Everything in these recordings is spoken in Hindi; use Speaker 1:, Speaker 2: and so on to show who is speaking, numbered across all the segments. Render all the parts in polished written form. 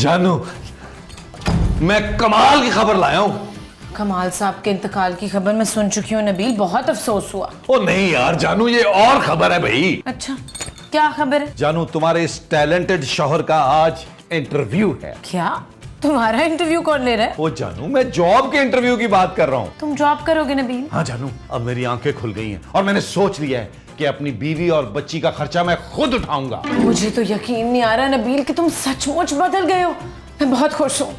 Speaker 1: जानू, मैं कमाल की खबर लाया हूं।
Speaker 2: कमाल साहब के इंतकाल की खबर मैं सुन चुकी हूँ नबील, बहुत अफसोस हुआ।
Speaker 1: ओ नहीं यार जानू, ये और खबर है भाई।
Speaker 2: अच्छा, क्या खबर है?
Speaker 1: जानू, तुम्हारे इस टैलेंटेड शौहर का आज इंटरव्यू है।
Speaker 2: क्या? तुम्हारा इंटरव्यू कौन ले रहा है?
Speaker 1: ओ जानू, मैं जॉब के इंटरव्यू की बात कर रहा हूँ।
Speaker 2: तुम जॉब करोगे नबील?
Speaker 1: हाँ जानू, अब मेरी आंखें खुल गई हैं और मैंने सोच लिया है कि अपनी बीवी और बच्ची का खर्चा मैं खुद उठाऊंगा।
Speaker 2: मुझे तो यकीन नहीं आ रहा नबील कि तुम सचमुच बदल गए हो। मैं बहुत खुश हूँ।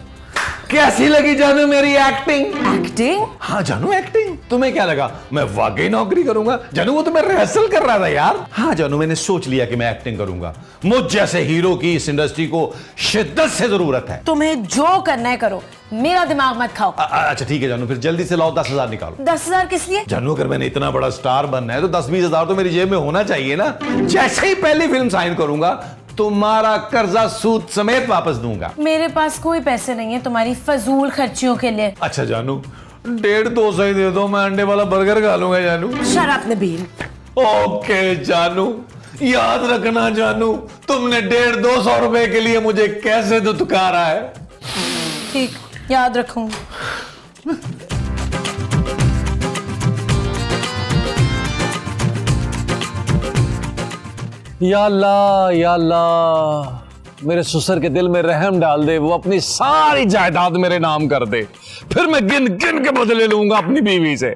Speaker 1: कैसी लगी जानू मेरी एक्टिंग?
Speaker 2: एक्टिंग?
Speaker 1: हाँ जानू, एक्टिंग। तुम्हें क्या लगा मैं वाकई नौकरी करूंगा? जानू, वो तो मैं रिहर्सल कर रहा था यार। हाँ जानू, मैंने सोच लिया कि मैं एक्टिंग करूंगा। मुझ जैसे हीरो की इस इंडस्ट्री को शिद्दत से जरूरत है।
Speaker 2: तुम्हें जो करना है करो, मेरा दिमाग मत खाओ।
Speaker 1: अच्छा ठीक है जानू, फिर जल्दी से लाओ 10,000 निकालो।
Speaker 2: 10,000 किस लिए?
Speaker 1: जानू, अगर मैंने इतना बड़ा स्टार बनना है तो 10-20 हजार तो मेरी जेब में होना चाहिए ना। जैसे ही पहली फिल्म साइन करूंगा तुम्हारा कर्जा सूद समेत वापस दूंगा।
Speaker 2: मेरे पास कोई पैसे नहीं है तुम्हारी फजूल खर्चियों के लिए।
Speaker 1: अच्छा जानू, 150-200 ही दे दो, मैं अंडे वाला बर्गर खा लूंगा जानू।
Speaker 2: शराब नबील।
Speaker 1: ओके जानू, याद रखना जानू, तुमने 150-200 रुपए के लिए मुझे कैसे दुत्कारा है।
Speaker 2: ठीक, याद रखूंगी।
Speaker 3: या अल्लाह या अल्लाह, मेरे ससुर के दिल में रहम डाल दे, वो अपनी सारी जायदाद मेरे नाम कर दे, फिर मैं गिन गिन के बदले लूंगा अपनी बीवी से।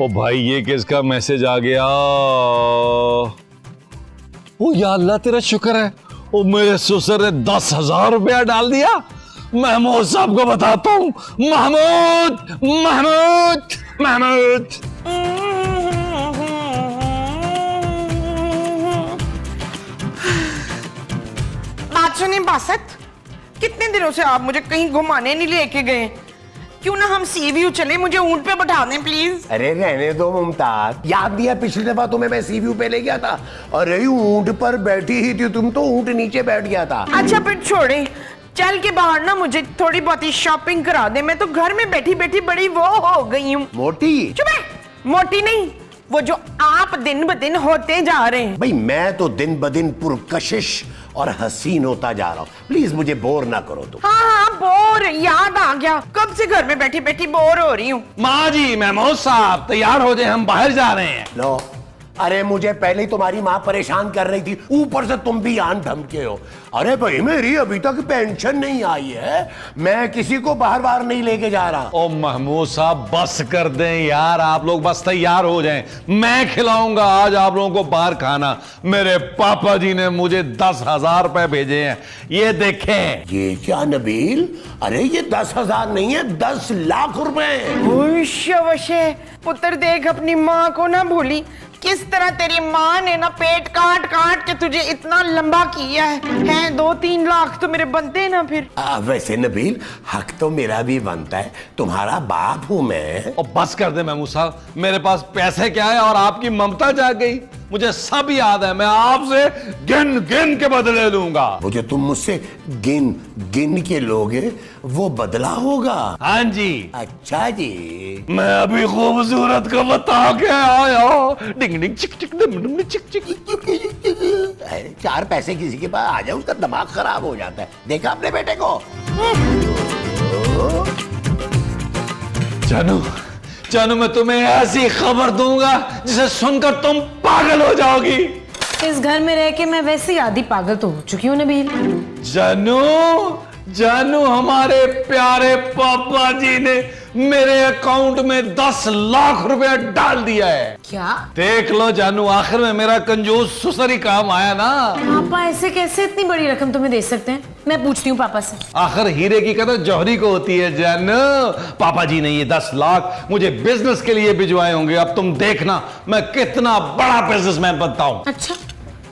Speaker 3: ओ भाई, ये किसका मैसेज आ गया? ओ या अल्लाह, तेरा शुक्र है, ओ मेरे ससुर ने 10,000 रुपया डाल दिया। महमूद साहब को बताता हूं। महमूद महमूद महमूद,
Speaker 4: सुनिए बासत, कितने दिनों से आप मुझे कहीं घुमाने नहीं लेके गए। क्यों ना हम सी व्यू चले, मुझे ऊंट पे बैठा दें प्लीज।
Speaker 5: अरे रहने दो मुमताज, याद दिया पिछली दफा तुम्हें मैं सी व्यू पे ले गया था। अरे ऊंट पर बैठी ही थी तुम, तो ऊंट नीचे बैठ गया था।
Speaker 4: अच्छा फिर छोड़े, चल के बाहर ना मुझे थोड़ी बहुत ही शॉपिंग करा दे। मैं तो घर में बैठी बैठी बड़ी वो हो गई हूँ।
Speaker 5: मोटी?
Speaker 4: चुप है, मोटी नहीं, वो जो आप दिन ब दिन होते जा रहे हैं।
Speaker 5: भाई मैं तो दिन ब दिन पुरकशिश और हसीन होता जा रहा हूँ। प्लीज मुझे बोर ना करो तुम।
Speaker 4: हाँ बोर, याद आ गया, कब से घर में बैठी बैठी बोर हो रही हूँ।
Speaker 1: माँ जी, महमूद साहब तैयार हो जाए, हम बाहर जा रहे हैं।
Speaker 5: लो, अरे मुझे पहले ही तुम्हारी माँ परेशान कर रही थी, ऊपर से तुम भी आन धमके हो। अरे भाई, मेरी अभी तक पेंशन नहीं आई है, मैं किसी को बाहर बाहर नहीं लेके जा रहा।
Speaker 1: ओ महमूद साहब, बस कर दें यार, आप लोग बस तैयार हो जाएं, मैं खिलाऊंगा आज आप लोगों को बाहर खाना। मेरे पापा जी ने मुझे 10,000 रुपए भेजे हैं, ये देखें।
Speaker 5: ये क्या नबील? अरे ये 10,000 नहीं है, 10 लाख रुपए।
Speaker 4: पुत्र देख, अपनी माँ को ना भूली, किस तरह तेरी माँ ने ना पेट काट काट के तुझे इतना लंबा किया है 2-3 लाख तो मेरे बनते हैं ना फिर।
Speaker 5: वैसे नबील, हक तो मेरा भी बनता है, तुम्हारा बाप हूं मैं।
Speaker 1: और बस कर दे महमूद साहब, मेरे पास पैसे क्या है और आपकी ममता जाग गई। मुझे सब याद है, मैं आपसे गिन गिन के बदले लूंगा।
Speaker 5: वो जो तुम मुझसे गिन गिन के लोगे वो बदला होगा।
Speaker 1: हाँ जी।
Speaker 5: अच्छा जी,
Speaker 1: मैं अभी खूबसूरत को बता के आया। डिंग डिंग चिक चिक डिंग डिंग चिक चिक।
Speaker 5: 4 पैसे किसी के पास आ जाए उसका दिमाग खराब हो जाता है। देखा अपने बेटे को?
Speaker 1: जानू, जानू, मैं तुम्हें ऐसी खबर दूंगा जिसे सुनकर तुम पागल हो जाओगी।
Speaker 2: इस घर में रह के मैं वैसे ही आधी पागल तो हो चुकी हूँ नबील।
Speaker 1: जानू, जानू, हमारे प्यारे पापा जी ने मेरे अकाउंट में 10 लाख रुपया डाल दिया है।
Speaker 2: क्या?
Speaker 1: देख लो जानू, आखिर में मेरा कंजूस ससुर ही काम आया ना।
Speaker 2: पापा ऐसे कैसे इतनी बड़ी रकम तुम्हें दे सकते हैं? मैं पूछती हूँ पापा से।
Speaker 1: आखिर हीरे की कदर जौहरी को होती है जानू। पापा जी ने ये 10 लाख मुझे बिजनेस के लिए भिजवाए होंगे। अब तुम देखना मैं कितना बड़ा बिजनेसमैन बनता हूँ।
Speaker 2: अच्छा,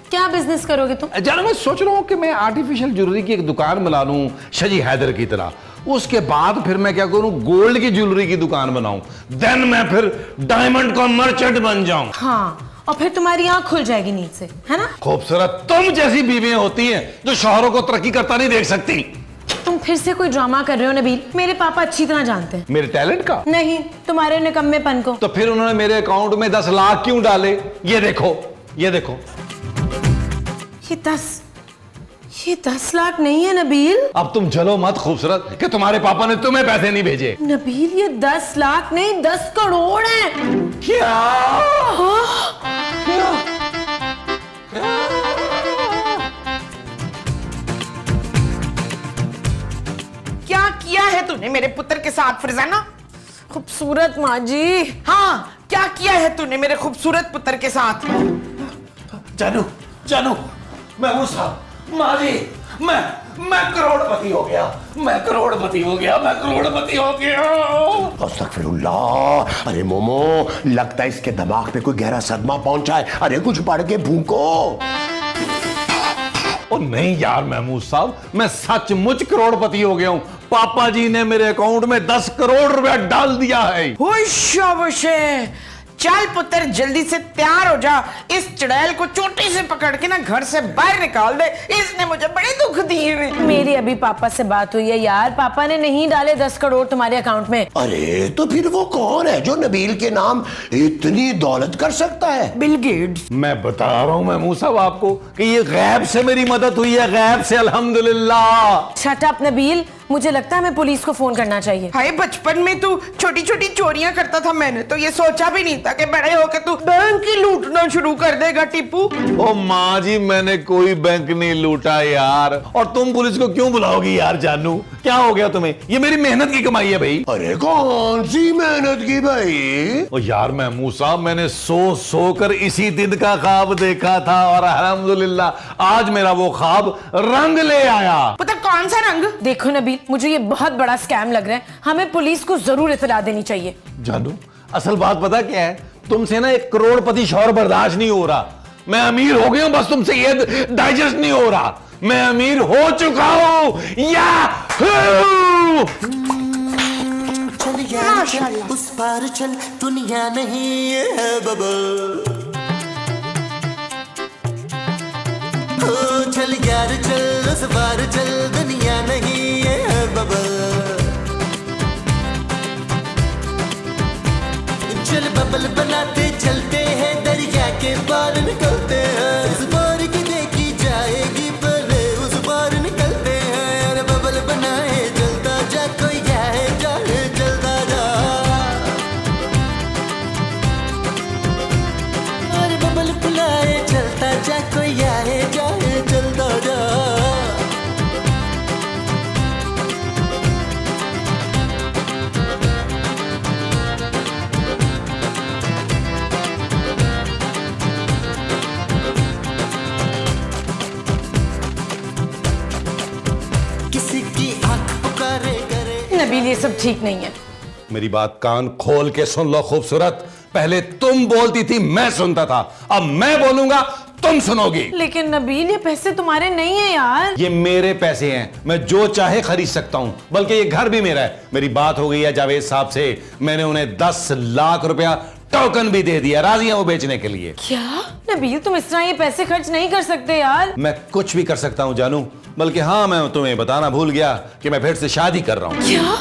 Speaker 2: क्या बिजनेस करोगे तुम?
Speaker 1: जानू, मैं सोच रहा हूँ कि मैं आर्टिफिशियल ज्वेलरी की एक दुकान बना लूं, शजी हैदर की तरह। उसके बाद फिर मैं क्या करूं, गोल्ड की ज्वेलरी की दुकान बनाऊं। देन मैं फिर डायमंड का मर्चेंट बन जाऊं।
Speaker 2: हाँ, और फिर तुम्हारी आंख खुल जाएगी नींद से, है ना?
Speaker 1: खूबसूरत तुम जैसी बीवियां होती हैं जो शौहरों को तरक्की करता नहीं देख सकती।
Speaker 2: तुम फिर से कोई ड्रामा कर रहे हो नबील। मेरे पापा अच्छी तरह जानते हैं।
Speaker 1: मेरे टैलेंट का?
Speaker 2: नहीं, तुम्हारे निकम्मेपन को।
Speaker 1: तो फिर उन्होंने मेरे अकाउंट में 10 लाख क्यों डाले? ये देखो, ये देखो।
Speaker 2: ये 10 लाख नहीं है नबील।
Speaker 1: अब तुम जलो मत खूबसूरत कि तुम्हारे पापा ने तुम्हें पैसे नहीं भेजे।
Speaker 2: नबील ये 10 लाख नहीं 10 करोड़ है।
Speaker 1: क्या?
Speaker 4: क्या किया है तूने मेरे पुत्र के साथ फरजाना?
Speaker 2: खूबसूरत माँ जी।
Speaker 4: हाँ, क्या किया है तूने मेरे खूबसूरत पुत्र के साथ?
Speaker 5: जानू जानू, मैं वो साहब, माँ जी, मैं करोड़पति हो गया, मैं करोड़पति हो गया, मैं करोड़पति हो गया। अस्तगफिरुल्लाह। अरे मोमो, लगता है इसके दिमाग पे कोई गहरा सदमा पहुंचा है। अरे कुछ पढ़ के भूको।
Speaker 1: ओ नहीं यार महमूद साहब, मैं सचमुच करोड़पति हो गया हूं। पापा जी ने मेरे अकाउंट में 10 करोड़ रुपया डाल दिया है।
Speaker 4: होश शाबाश है। चल पुत्र जल्दी से तैयार हो जा, इस चुड़ैल को चोटी से पकड़ के ना घर से बाहर निकाल दे, इसने मुझे बड़े दुख दिए।
Speaker 2: मेरी अभी पापा से बात हुई है यार, पापा ने नहीं डाले 10 करोड़ तुम्हारे अकाउंट में।
Speaker 5: अरे तो फिर वो कौन है जो नबील के नाम इतनी दौलत कर सकता है?
Speaker 4: Bill Gates.
Speaker 1: मैं बता रहा हूं महमूद साहब आपको कि ये गैब से मेरी मदद हुई है, गैब से, अल्हम्दुलिल्लाह।
Speaker 2: शट अप नबील, मुझे लगता है मैं पुलिस को फोन करना चाहिए।
Speaker 4: हाय, बचपन में तू छोटी छोटी चोरियां करता था, मैंने तो ये सोचा भी नहीं था कि बड़े होकर तू बैंक ही लूटना शुरू कर देगा। टीपू,
Speaker 1: ओ माँ जी, मैंने कोई बैंक नहीं लूटा यार। और तुम पुलिस को क्यों बुलाओगी यार? जानू, क्या हो गया तुम्हें? ये मेरी मेहनत की कमाई है भाई।
Speaker 5: अरे कौन सी मेहनत की भाई?
Speaker 1: ओ यार महमूद साहब, मैंने सो कर इसी दिन का ख्वाब देखा था और अल्हम्दुलिल्लाह आज मेरा वो ख्वाब रंग ले आया।
Speaker 4: पुत्र कौन सा रंग?
Speaker 2: देखो नबील, मुझे ये बहुत बड़ा स्कैम लग रहा है, हमें पुलिस को जरूर इत्तला देनी चाहिए।
Speaker 1: जानू, असल बात पता क्या है? तुमसे ना एक करोड़पति शौहर बर्दाश्त नहीं हो रहा। मैं अमीर हो गया हूं, बस तुमसे ये डाइजेस्ट नहीं हो रहा। मैं अमीर हो चुका हूं।
Speaker 6: चल यार चल, उस पार चल, दुनिया नहीं है बबल। चल यार चल, उस पार चल, दुनिया नहीं है बबल। चल बबल बनाते चलते हैं, दरिया के पार निकलते हैं। इस बार की देखी जाएगी, पहले उस पार निकलते हैं। अरे बबल बनाए चलता जा, कोई जाए जाए चलता जा। अरे बबल बुलाए चलता जा, कोई आए जाए चलता जा। किसी की आंख पुकारे करे।
Speaker 2: नबील ये सब ठीक नहीं है।
Speaker 1: मेरी बात कान खोल के सुन लो खूबसूरत। पहले तुम बोलती थी, मैं सुनता था। अब मैं बोलूंगा, तुम सुनोगी।
Speaker 2: लेकिन नबील ये पैसे तुम्हारे नहीं है यार।
Speaker 1: ये मेरे पैसे हैं, मैं जो चाहे खरीद सकता हूं, बल्कि ये घर भी मेरा है। मेरी बात हो गई है जावेद साहब से, मैंने उन्हें 10 लाख रुपया टोकन भी दे दिया, राजी है वो बेचने के लिए।
Speaker 2: क्या नबील, तुम इस तरह ये पैसे खर्च नहीं कर सकते यार।
Speaker 1: मैं कुछ भी कर सकता हूं जानू, बल्कि हाँ, मैं तुम्हें बताना भूल गया कि मैं फिर से शादी कर रहा हूं।
Speaker 2: क्या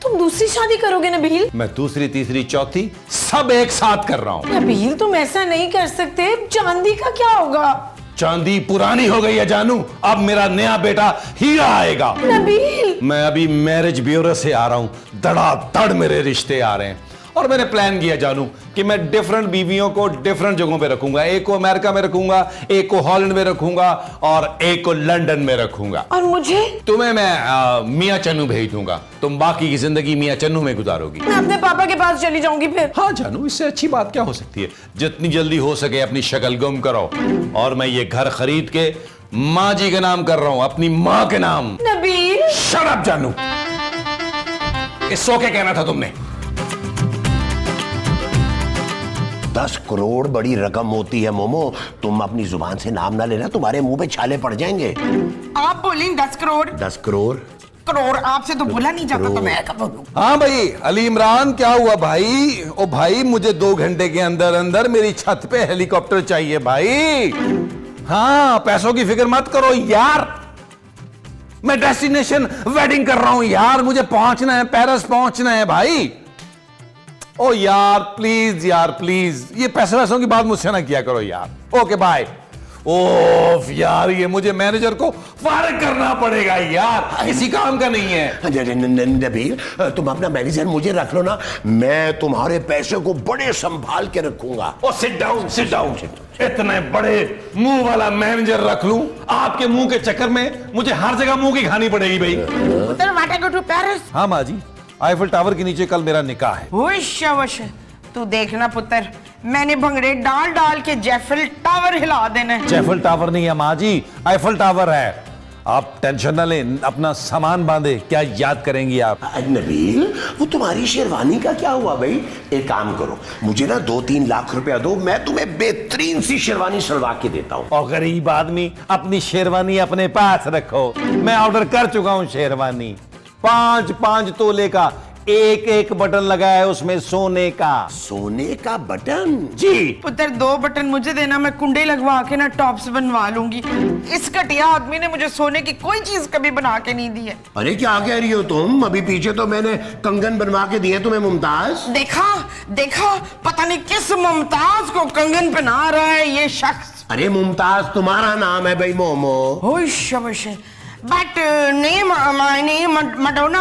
Speaker 2: तुम दूसरी शादी करोगे नबील?
Speaker 1: मैं दूसरी, तीसरी, चौथी सब एक साथ कर रहा हूं।
Speaker 2: नबील तुम ऐसा नहीं कर सकते, चांदी का क्या होगा?
Speaker 1: चांदी पुरानी हो गई है जानू, अब मेरा नया बेटा हीरा आएगा।
Speaker 2: नबील,
Speaker 1: मैं अभी मैरिज ब्यूरो से आ रहा हूं, धड़ाधड़ मेरे रिश्ते आ रहे हैं। और मैंने प्लान किया जानू कि मैं डिफरेंट बीवियों को डिफरेंट जगहों पे रखूंगा। एक को अमेरिका में रखूंगा, एक को हॉलैंड में रखूंगा और एक को लंदन में रखूंगा।
Speaker 2: और मुझे?
Speaker 1: तुम्हें मैं मियां चन्नू भेज दूंगा, तुम बाकी की जिंदगी मियां चन्नू में गुजारोगी।
Speaker 2: मैं अपने पापा के पास चली जाऊंगी फिर।
Speaker 1: हाँ जानू, इससे अच्छी बात क्या हो सकती है? जितनी जल्दी हो सके अपनी शक्ल गुम करो। और मैं ये घर खरीद के माँ जी के नाम कर रहा हूं, अपनी माँ के नाम।
Speaker 2: नबील,
Speaker 1: शट अप जानू, इस सो के कहना था तुमने।
Speaker 5: 10 करोड़ बड़ी रकम होती है मोमो, तुम अपनी जुबान से नाम ना लेना, तुम्हारे मुंह पे छाले पड़ जाएंगे।
Speaker 4: आप बोलें 10 करोड़।
Speaker 5: 10 करोड़
Speaker 4: करोड़ आपसे तो बोला नहीं जाता, तो मैं कब बोलूं?
Speaker 1: हाँ भाई, अली इमरान क्या हुआ भाई? ओ भाई, मुझे 2 घंटे के अंदर अंदर मेरी छत पे हेलीकॉप्टर चाहिए भाई। हाँ, पैसों की फिक्र मत करो यार, मैं डेस्टिनेशन वेडिंग कर रहा हूं यार, मुझे पहुंचना है, पेरिस पहुंचना है भाई। ओ यार प्लीज यार प्लीज, ये पैसे वैसों की बात मुझसे ना किया करो यार। Okay bye. ओफ यार, ये मुझे मैनेजर को फारिग करना पड़ेगा यार, किसी काम का नहीं है।
Speaker 5: नबील, तुम अपना मैनेजर मुझे रख लो ना, मैं तुम्हारे पैसे को बड़े संभाल के रखूंगा।
Speaker 1: ओ सिट डाउन, सिट डाउन। इतने बड़े मुंह वाला मैनेजर रख लूं? आपके मुंह के चक्कर में मुझे हर जगह मुंह की खानी पड़ेगी भाई।
Speaker 4: पुत्र वाट आई गो टू पेरिस।
Speaker 1: हाँ माँ जी, आईफल टावर के नीचे कल मेरा निकाह है।
Speaker 4: होश वश, तू देखना पुत्र, मैंने भंगड़े डाल डाल के जैफल टावर हिला देना है।
Speaker 1: जैफल टावर नहीं है माँ जी, आईफल टावर है। आप टेंशन ना लें, अपना सामान बांधे, क्या याद करेंगी आप।
Speaker 5: नबील, वो तुम्हारी शेरवानी का क्या हुआ भाई? एक काम करो, मुझे ना 2-3 लाख रुपया दो, मैं तुम्हें बेहतरीन सी शेरवानी सिलवा के देता हूँ।
Speaker 1: और गरीब आदमी, अपनी शेरवानी अपने पास रखो, मैं ऑर्डर कर चुका हूँ शेरवानी। 5-5 तोले का, एक बटन लगा है उसमें सोने का।
Speaker 5: सोने का बटन?
Speaker 1: जी।
Speaker 4: पुत्र 2 बटन मुझे देना, मैं कुंडे लगवा के ना टॉप्स बनवा लूंगी। इस घटिया आदमी ने मुझे सोने की कोई चीज कभी बना के नहीं दी है।
Speaker 5: अरे क्या कह रही हो तुम? अभी पीछे तो मैंने कंगन बनवा के दिए तुम्हें, मुमताज।
Speaker 4: देखा देखा, पता नहीं किस मुमताज को कंगन पहना रहा है ये शख्स।
Speaker 5: अरे मुमताज तुम्हारा नाम है भाई, मोमो।
Speaker 4: होश वश, but name my name Madonna.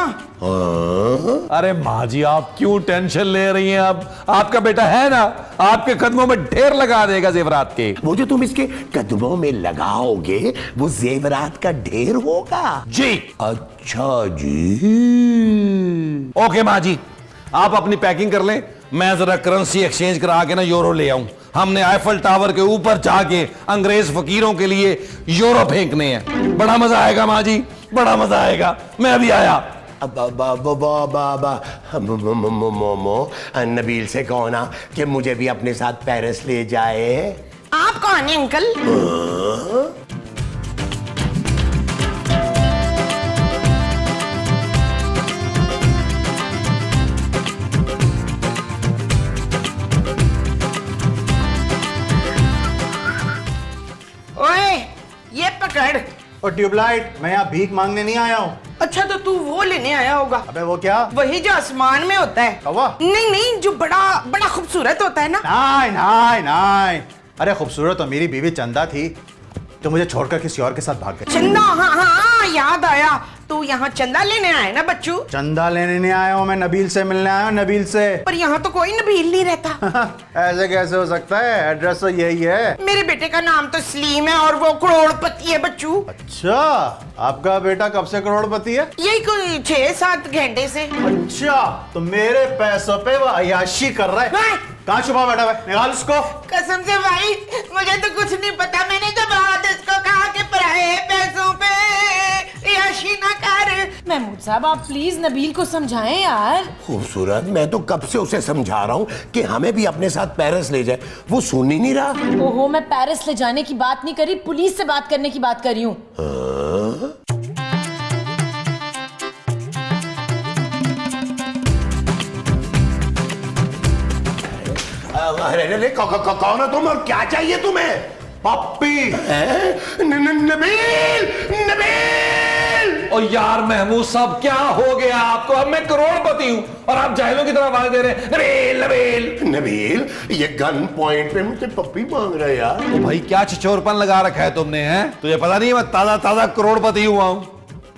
Speaker 1: अरे माँ जी, आप क्यों टेंशन ले रही हैं? अब आपका बेटा है ना, आपके कदमों में ढेर लगा देगा जेवरात के।
Speaker 5: वो जो तुम इसके कदमों में लगाओगे, वो जेवरात का ढेर होगा।
Speaker 1: जी।
Speaker 5: अच्छा जी।
Speaker 1: ओके माँ जी, आप अपनी पैकिंग कर लें, मैं जरा करेंसी एक्सचेंज करा के ना यूरो ले आऊं। हमने आईफल टावर के ऊपर जाके अंग्रेज फकीरों के लिए यूरो फेंकने हैं। बड़ा मजा आएगा माँ जी, बड़ा मजा आएगा। मैं अभी आया।
Speaker 5: मोमो, नबील से कहो ना कि मुझे भी अपने साथ पेरिस ले जाए।
Speaker 4: आप कौन है अंकल? ओए, ये पकड़।
Speaker 7: और ट्यूबलाइट, मैं यहाँ भीख मांगने नहीं आया हूँ।
Speaker 4: अच्छा, तो तू वो लेने आया होगा।
Speaker 7: अबे वो क्या?
Speaker 4: वही जो आसमान में होता है।
Speaker 7: कौवा?
Speaker 4: नहीं नहीं, जो बड़ा बड़ा खूबसूरत होता है ना।
Speaker 7: नहीं नहीं नहीं, अरे खूबसूरत तो मेरी बीवी चंदा थी, तो मुझे छोड़कर किसी और के साथ भाग गई।
Speaker 4: चंदा? हाँ हाँ, याद आया। तू यहाँ चंदा लेने आया ना बच्चू?
Speaker 7: चंदा लेने नहीं आया हूँ, मैं नबील से मिलने आया हूँ, नबील से।
Speaker 4: पर यहाँ तो कोई नबील नहीं रहता।
Speaker 7: ऐसे कैसे हो सकता है? एड्रेस तो यही है।
Speaker 4: मेरे बेटे का नाम तो सलीम है और वो करोड़पति है बच्चू।
Speaker 7: अच्छा, आपका बेटा कब से करोड़पति है?
Speaker 4: यही कोई 6-7 घंटे से।
Speaker 7: अच्छा, तो मेरे पैसों पे वो अय्याशी कर रहा है। कहाँ छुपा बैठा है? निकाल उसको।
Speaker 4: कसम से भाई, मुझे तो कुछ नहीं पता। मैंने तो बात इसको कहा कि पराए पैसों पे अय्याशी ना कर।
Speaker 2: महमूद साहब, आप प्लीज नबील को समझाएं यार।
Speaker 5: खूबसूरत, मैं तो कब से उसे समझा रहा हूँ कि हमें भी अपने साथ पेरिस ले जाए, वो सुन ही नहीं रहा।
Speaker 2: ओहो, मैं पेरिस ले जाने की बात नहीं करी, पुलिस से बात करने की बात कर रही हूँ।
Speaker 5: अरे कौन हो तुम और क्या चाहिए तुम्हें?
Speaker 1: पप्पी।
Speaker 5: नबील, नबील।
Speaker 1: और यार महमूद साहब, क्या हो गया आपको? अब मैं करोड़पति हूं और आप जाहिलों की तरह आवाज दे रहे हैं, नबील नबील
Speaker 5: नबील। ये गन पॉइंट पे मुझे पप्पी मांग रहे हैं यार।
Speaker 1: तो भाई क्या छिछोरपन लगा रखा है तुमने? हैं तुझे पता नहीं है मैं ताजा ताजा करोड़पति हुआ हूं।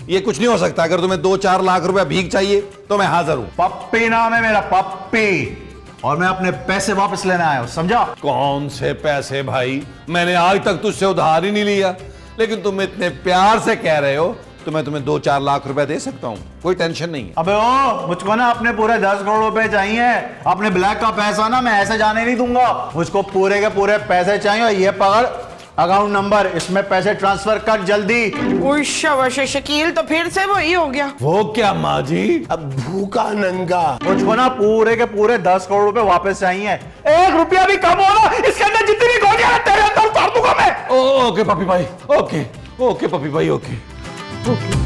Speaker 1: ये कुछ नहीं हो सकता। अगर तुम्हें 2-4 लाख रुपया भीख चाहिए तो मैं हाजिर हूं।
Speaker 7: पप्पी नाम है मेरा, पप्पी। और मैं अपने पैसे वापस लेने आया हूं, समझा?
Speaker 1: कौन से पैसे भाई? मैंने आज तक तुझसे उधार ही नहीं लिया, लेकिन तुम इतने प्यार से कह रहे हो तो मैं तुम्हें 2-4 लाख रुपए दे सकता हूं, कोई टेंशन नहीं है।
Speaker 7: अबे ओ, मुझको ना अपने पूरे 10 करोड़ रुपए चाहिए। अपने ब्लैक का पैसा ना मैं ऐसे जाने नहीं दूंगा। मुझको पूरे के पूरे पैसे चाहिए। और ये पकड़ अकाउंट नंबर, इसमें पैसे ट्रांसफर कर जल्दी।
Speaker 4: शकील तो फिर से वही हो गया।
Speaker 1: वो क्या माँ जी?
Speaker 5: अब भूखा नंगा।
Speaker 7: मुझको ना पूरे के पूरे 10 करोड़ रुपए वापस चाहिए। 1 रुपया भी कम हो ना, इसके अंदर जितनी भी गोलियां हैं तेरे अंदर उतार दूंगा मैं।
Speaker 1: ओके पप्पी भाई, ओके ओके पप्पी भाई, ओके ओके।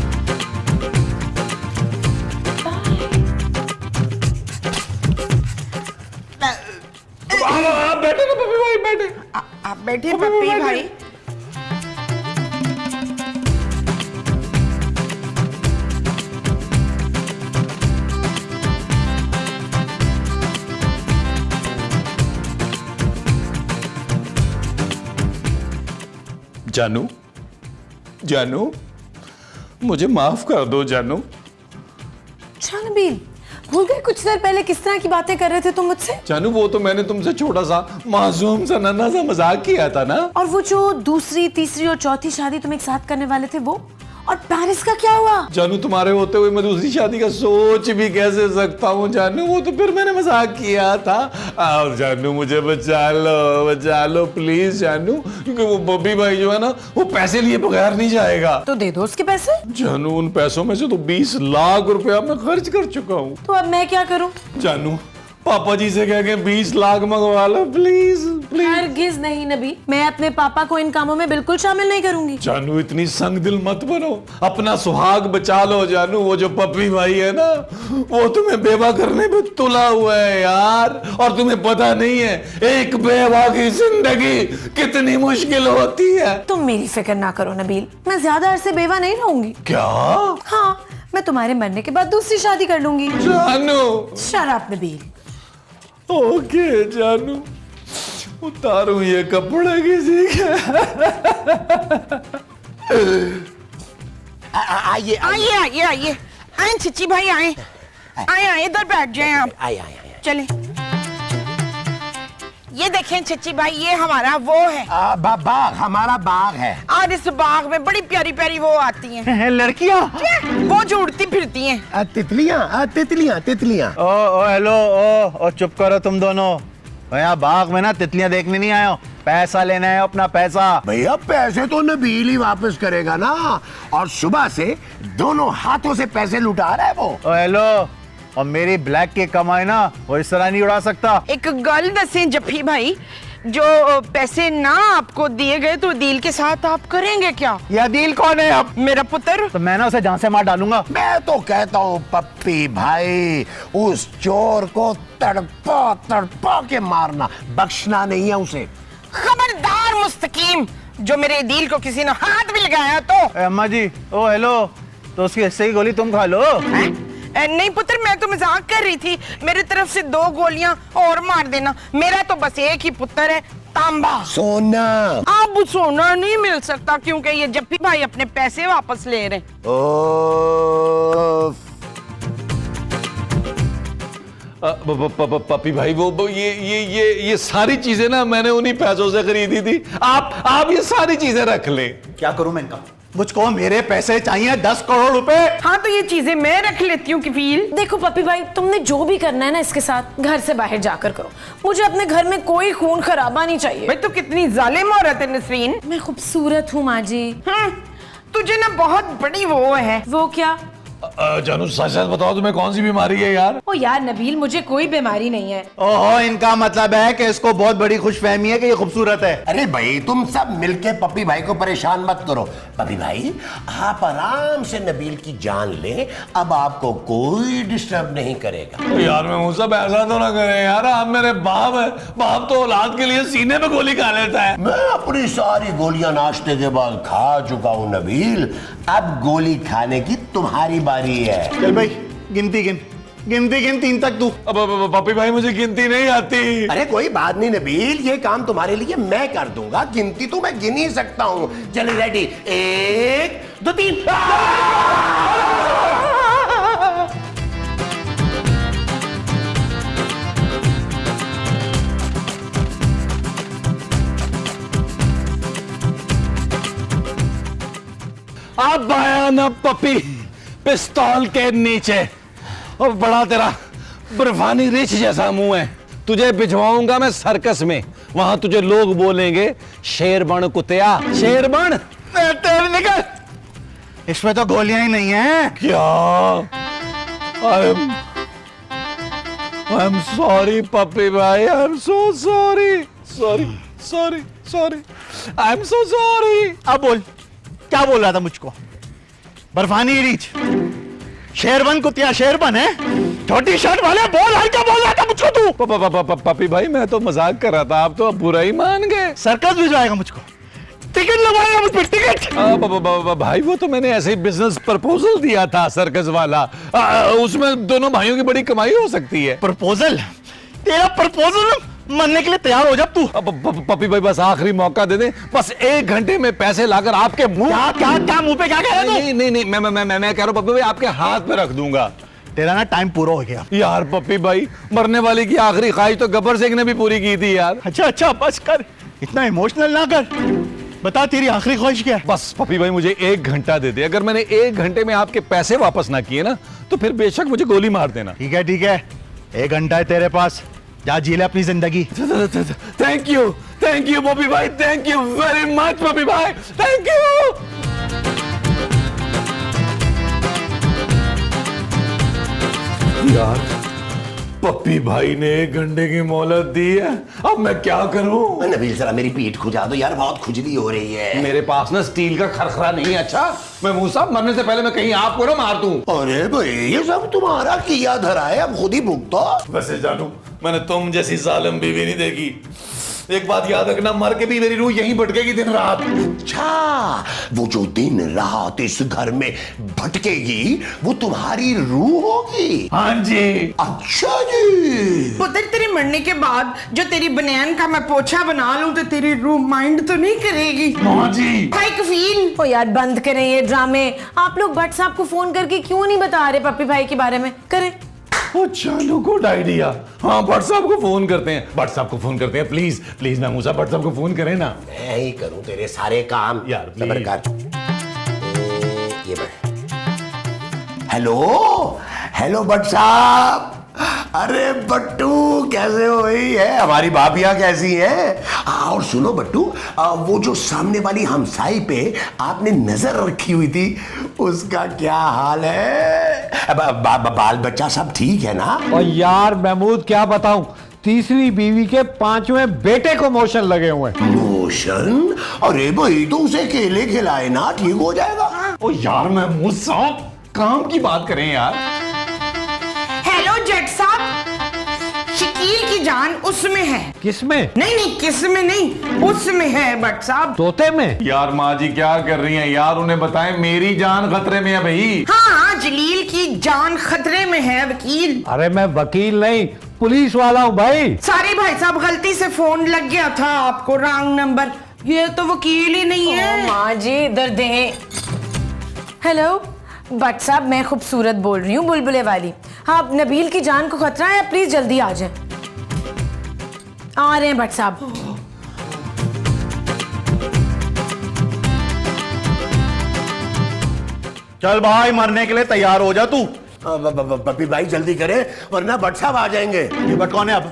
Speaker 1: आप बैठे ना पप्पी भाई, बैठे।
Speaker 4: आप बैठिए पप्पी भाई।
Speaker 1: जानू, जानू, मुझे माफ कर दो जानू।
Speaker 2: अच्छा नबील, भूल गए कुछ देर पहले किस तरह की बातें कर रहे थे तुम मुझसे?
Speaker 1: जानू वो तो मैंने तुमसे छोटा सा मासूम सा नन्हा सा मजाक किया था ना।
Speaker 2: और वो जो दूसरी, तीसरी और चौथी शादी तुम एक साथ करने वाले थे वो, और पेरिस का क्या हुआ?
Speaker 1: जानू तुम्हारे होते हुए मैं दूसरी शादी का सोच भी कैसे सकता हूँ जानू, वो तो फिर मैंने मजाक किया था। और जानू मुझे बचा लो प्लीज जानू, क्योंकि वो बब्बी भाई जो है ना वो पैसे लिए बगैर नहीं जाएगा।
Speaker 2: तो दे दो उसके पैसे।
Speaker 1: जानू उन पैसों में से तो 20 लाख रुपया मैं खर्च कर चुका हूँ।
Speaker 2: तो अब मैं क्या करूं?
Speaker 1: जानू पापा जी से कह के 20 लाख मंगवा लो प्लीज प्लीज।
Speaker 2: हरगिज नहीं नबी, मैं अपने पापा को इन कामों में बिल्कुल शामिल नहीं करूंगी।
Speaker 1: जानू इतनी संग दिल मत बनो, अपना सुहाग बचा लो जानू। वो जो पप्पी भाई है ना वो तुम्हें बेवा करने पे तुला हुआ है यार, और तुम्हें पता नहीं है एक बेवा की जिंदगी कितनी मुश्किल होती है।
Speaker 2: तुम मेरी फिक्र ना करो नबील, मैं ज्यादा अरसे बेवा नहीं रहूंगी।
Speaker 1: क्या?
Speaker 2: हाँ, मैं तुम्हारे मरने के बाद दूसरी शादी कर लूंगी।
Speaker 1: जानू
Speaker 2: शराब नबील।
Speaker 1: ओके जानू, उतारूं ये कपड़े किसी के।
Speaker 5: आइए
Speaker 4: आइए आइए आइए आए चिच्ची भाई, आए आए आए, इधर बैठ जाए आप।
Speaker 5: आइए।
Speaker 4: चले, ये देखें चिच्ची भाई, ये हमारा वो है।
Speaker 5: बाग, हमारा बाग है।
Speaker 4: और इस बाग में बड़ी प्यारी प्यारी वो आती हैं
Speaker 7: लड़कियां,
Speaker 4: वो जो उड़ती फिरती हैं।
Speaker 5: तितलियां।
Speaker 7: ओ हेलो, ओ चुप करो तुम दोनों। मैं यहाँ बाग में ना तितलियां देखने नहीं आया हूँ, पैसा लेना है अपना पैसा।
Speaker 5: भैया पैसे तो नबील ही वापस करेगा ना, और सुबह से दोनों हाथों से पैसे लुटा रहा है वो।
Speaker 7: ओ हेलो, और मेरी ब्लैक की कमाई ना वो इस तरह नहीं उड़ा सकता।
Speaker 4: एक गल दसें जफ्फी भाई, जो पैसे ना आपको दिए गए तो अदील के साथ आप करेंगे क्या?
Speaker 7: ये अदील कौन है अब?
Speaker 4: मेरा पुत्र।
Speaker 7: तो मैं ना उसे जान से मार डालूंगा।
Speaker 5: मैं तो कहता हूँ पप्पी भाई, उस चोर को तड़पा के मारना, बख्शना नहीं है उसे।
Speaker 4: खबरदार मुस्तकीम, जो मेरे अदील को किसी ने हाथ भी लगाया तो।
Speaker 7: अम्मा जी, ओ हेलो, तो उसकी हिस्से की गोली तुम खा लो।
Speaker 4: नहीं पुत्र, मैं तो मजाक कर रही थी। मेरी तरफ से 2 गोलियां और मार देना। मेरा तो बस एक ही पुत्र है, तांबा।
Speaker 5: सोना।
Speaker 4: अब सोना नहीं मिल सकता क्योंकि ये जप्पी भाई अपने पैसे वापस ले रहे।
Speaker 1: पप्पी भाई वो ये सारी चीजें ना मैंने उन्हीं पैसों से खरीदी थी। आप ये सारी चीजें रख ले।
Speaker 7: क्या करूं मैं इनका? मुझको मेरे पैसे चाहिए 10 करोड़ रुपए।
Speaker 4: हाँ तो ये चीजें मैं रख लेती हूँ कफील।
Speaker 2: देखो पप्पी भाई, तुमने जो भी करना है ना इसके साथ घर से बाहर जाकर करो। मुझे अपने घर में कोई खून खराबा नहीं चाहिए।
Speaker 4: भाई तो कितनी जालिम औरत है नसरीन।
Speaker 2: मैं खूबसूरत हूँ माँ जी।
Speaker 4: तुझे ना बहुत बड़ी वो है।
Speaker 2: वो क्या?
Speaker 1: जानू सच सच बताओ तुम्हें कौन सी बीमारी है यार?
Speaker 2: ओ यार नबील, मुझे कोई बीमारी नहीं है।
Speaker 7: ओहो, इनका मतलब है कि इसको बहुत बड़ी खुशफहमी है कि ये खूबसूरत है।
Speaker 5: अरे भाई तुम सब मिलके पप्पी भाई को परेशान मत करो। पप्पी भाई आप आराम से नबील की जान ले, अब आपको कोई डिस्टर्ब नहीं करेगा।
Speaker 1: तो यार मैं वो सब ऐसा तो ना करे यार, आप मेरे बाप है। बाप तो औलाद के लिए सीने में गोली खा लेता है।
Speaker 5: मैं अपनी सारी गोलियां नाश्ते के बाद खा चुका हूं नबील, अब गोली खाने की तुम्हारी बारी है।
Speaker 7: चल भाई, गिनती गिन 3 तक तू।
Speaker 1: अब पप्पी भाई मुझे गिनती नहीं आती।
Speaker 5: अरे कोई बात नहीं नबील, ये काम तुम्हारे लिए मैं कर दूंगा। गिनती तो मैं गिन ही सकता हूं। चलिए रेडी, 1 2 3।
Speaker 1: अब आया ना पप्पी पिस्तौल के नीचे, और बड़ा तेरा बर्फानी रिछ जैसा मुंह है। तुझे भिजवाऊंगा मैं सर्कस में, वहां तुझे लोग बोलेंगे शेरबन कुतिया। शेरबन तेरे निकल।
Speaker 7: इसमें तो गोलियां ही नहीं है।
Speaker 1: क्या? आई एम सॉरी पप्पी भाई, I am so sorry I am so sorry.
Speaker 7: अब बोल, क्या बोल रहा था मुझको? बर्फानी रीछ, शेरबन कुतिया शेरबन है, छोटी शर्ट वाले, बोल क्या बोल रहा था मुझको तू?
Speaker 1: पप्पी भाई मैं तो मजाक कर रहा था, आप तो अब बुरा ही मान गए।
Speaker 7: सर्कस भिजवाएगा मुझको? टिकट लगवाएगा मुझ पर? टिकट?
Speaker 1: भाई वो तो मैंने ऐसे ही बिजनेस प्रपोजल दिया था सर्कस वाला, उसमें दोनों भाइयों की बड़ी कमाई हो सकती है।
Speaker 7: प्रपोजल? तेरा प्रपोजल मरने के लिए तैयार हो जा तू।
Speaker 3: पप्पी भाई बस आखिरी मौका दे दे, बस 1 घंटे में पैसे लाकर आपके मुंह।
Speaker 7: क्या मुंह पे क्या कह रहा है तू?
Speaker 3: नहीं, मैं कह रहा हूँ पप्पी भाई आपके हाथ पे रख दूंगा।
Speaker 7: तेरा ना टाइम पूरा हो गया
Speaker 3: यार पप्पी भाई, मरने वाले की आखिरी ख्वाहिश तो गब्बर सिंह ने भी पूरी की थी यार।
Speaker 7: अच्छा बस कर, इतना इमोशनल ना कर। बता तेरी आखिरी ख्वाहिश क्या है?
Speaker 3: बस पप्पी भाई मुझे 1 घंटा दे दे, अगर मैंने 1 घंटे में आपके पैसे वापस ना किए ना तो फिर बेशक मुझे गोली मार देना।
Speaker 7: ठीक है 1 घंटा है तेरे पास, जा जी ले अपनी जिंदगी।
Speaker 3: थैंक यू पप्पी भाई, थैंक यू वेरी मच पप्पी भाई, थैंक यू। यार पप्पी भाई ने 1 घंटे की मोहलत दी है, अब मैं क्या करूं?
Speaker 5: नबील जरा मेरी पीठ खुजा दो यार, बहुत खुजली हो रही है।
Speaker 3: मेरे पास ना स्टील का खरखरा नहीं है। अच्छा मैं मुंह साहब मरने से पहले मैं कहीं आपको ना मार दूं।
Speaker 5: अरे भाई ये सब तुम्हारा किया धरा है, अब खुद ही भुगतो।
Speaker 3: वैसे जानू मैंने तुम जैसी जालिम बीवी नहीं देखी। एक बात याद रखना, मर के भी मेरी रूह यहीं भटकेगी दिन रात।
Speaker 5: अच्छा वो जो दिन रात इस घर में भटकेगी वो तुम्हारी रूह होगी?
Speaker 3: हाँ जी।
Speaker 5: अच्छा जी।
Speaker 4: पुत्र तेरे मरने के बाद जो तेरी बनियान का मैं पोछा बना लूं तो तेरी रूह माइंड तो नहीं करेगी?
Speaker 3: हाँ जी।
Speaker 4: हाय कफील।
Speaker 2: ओ यार बंद करें ये ड्रामे। आप लोग भट्ट साहब को फोन करके क्यों नहीं बता रहे पप्पी भाई के बारे में? करें।
Speaker 3: ओ चलो गुड आइडिया। हाँ भट्ट साहब को फोन करते हैं, प्लीज मैं मूसा भट्ट साहब को फोन करें ना।
Speaker 5: मैं ही करूं तेरे सारे काम
Speaker 3: यार,
Speaker 5: सबर
Speaker 3: please।
Speaker 5: कर। ये मैं। हेलो भट्ट साहब। अरे बट्टू कैसे हो रही है? हमारी भाभियां कैसी हैं? और सुनो बट्टू, वो जो सामने वाली हमसाई पे आपने नजर रखी हुई थी उसका क्या हाल है? बाल बच्चा सब ठीक है ना?
Speaker 8: और यार महमूद क्या बताऊं, तीसरी बीवी के 5वें बेटे को मोशन लगे हुए हैं।
Speaker 5: मोशन? अरे भाई तो उसे केले खिलाए ना, ठीक हो जाएगा।
Speaker 3: ओ यार मैं मुंह साहब काम की बात करें यार।
Speaker 4: हेलो जट साहब, शकील की जान उसमें है।
Speaker 8: किसमें?
Speaker 4: नहीं किसमें नहीं, उसमें है भट्ट साहब।
Speaker 8: तोते में?
Speaker 3: यार माँ जी क्या कर रही हैं यार, उन्हें बताएं मेरी जान खतरे में है भाई।
Speaker 4: हाँ जलील की जान खतरे में है वकील।
Speaker 8: अरे मैं वकील नहीं, पुलिस वाला हूँ भाई।
Speaker 4: सारी भाई साहब गलती से फोन लग गया था आपको, रॉन्ग नंबर। ये तो वकील ही नहीं है।
Speaker 2: माँ जी इधर दें। हेलो भट्ट साहब, मैं खूबसूरत बोल रही हूँ, बुलबुले वाली। हाँ अब नबील की जान को खतरा है, प्लीज जल्दी आ जाएं। आ रहे हैं भट्ट साहब।
Speaker 7: चल भाई मरने के लिए तैयार हो जा तू।
Speaker 5: पप्पी भाई जल्दी करे वरना भट्ट साहब आ जाएंगे।
Speaker 7: ये बट कौन है अब?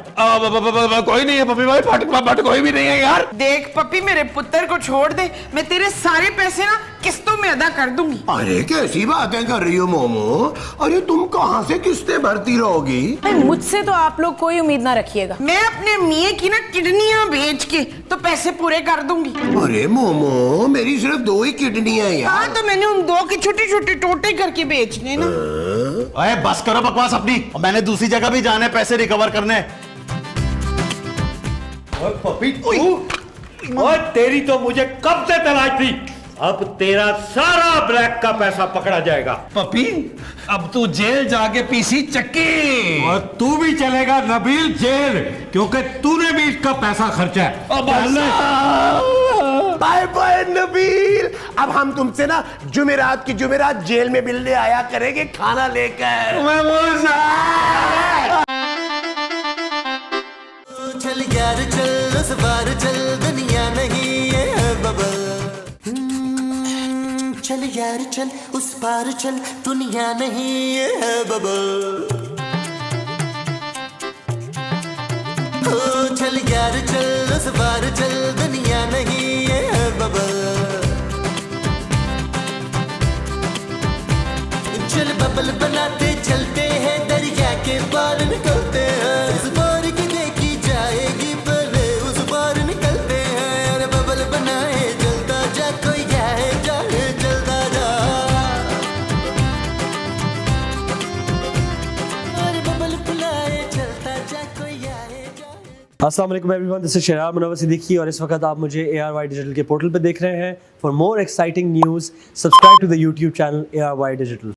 Speaker 3: कोई नहीं है पप्पी भाई, भट्ट कोई भी नहीं है यार।
Speaker 4: देख पप्पी मेरे पुत्र को छोड़ दे, मैं तेरे सारे पैसे ना किस्तों में अदा कर दूंगी।
Speaker 5: अरे कैसी बातें कर रही हो मोमो? अरे तुम कहाँ से किस्तें भरती रहोगी?
Speaker 2: भाई मुझसे तो आप लोग कोई उम्मीद ना रखिएगा।
Speaker 4: मैं अपने मियाँ की ना किडनियां बेच के तो पैसे पूरे कर दूंगी।
Speaker 5: अरे मोमो मेरी सिर्फ 2 ही किडनी है यार।
Speaker 4: हाँ तो मैंने उन 2 की छोटे छोटे टोटे करके बेचने ना।
Speaker 7: अरे बस करो बकवास अपनी, और मैंने दूसरी जगह भी जाना है पैसे रिकवर करने।
Speaker 8: और पपी और तेरी तो मुझे कब से तलाश थी। अब तेरा सारा ब्लैक का पैसा पकड़ा जाएगा।
Speaker 3: पप्पी अब तू जेल जाके पीसी चक्की।
Speaker 8: और तू भी चलेगा नबील जेल, क्योंकि तूने भी इसका पैसा खर्चा है।
Speaker 5: Bye bye Nabeel. अब हम तुमसे ना जुमेरात की जुमेरात जेल में मिलने आया करेंगे खाना लेकर।
Speaker 6: चल यार चल उस बार चल, दुनिया नहीं है बबल। चल यार चल उस पार चल, दुनिया नहीं है बबल। ओ चल यार चल उस पार चल, दुनिया नहीं है बबल। चल बबल बनाते चलते हैं, दरिया के पार निकलते हैं। इस बार की देखी जाएगी पहले उस पार निकलते हैं। अरे बबल बनाए जलता जा, कोई जाए जाए जलता जा। अरे बबल बनाए जलता जा, कोई आए जाए।
Speaker 9: अस्सलाम वालेकुम एवरीवन, दिस इज शराब मुनव्वर सिद्दीकी और इस वक्त आप मुझे ARY डिजिटल के पोर्टल पे देख रहे हैं। For more exciting news subscribe to the YouTube channel ARY digital.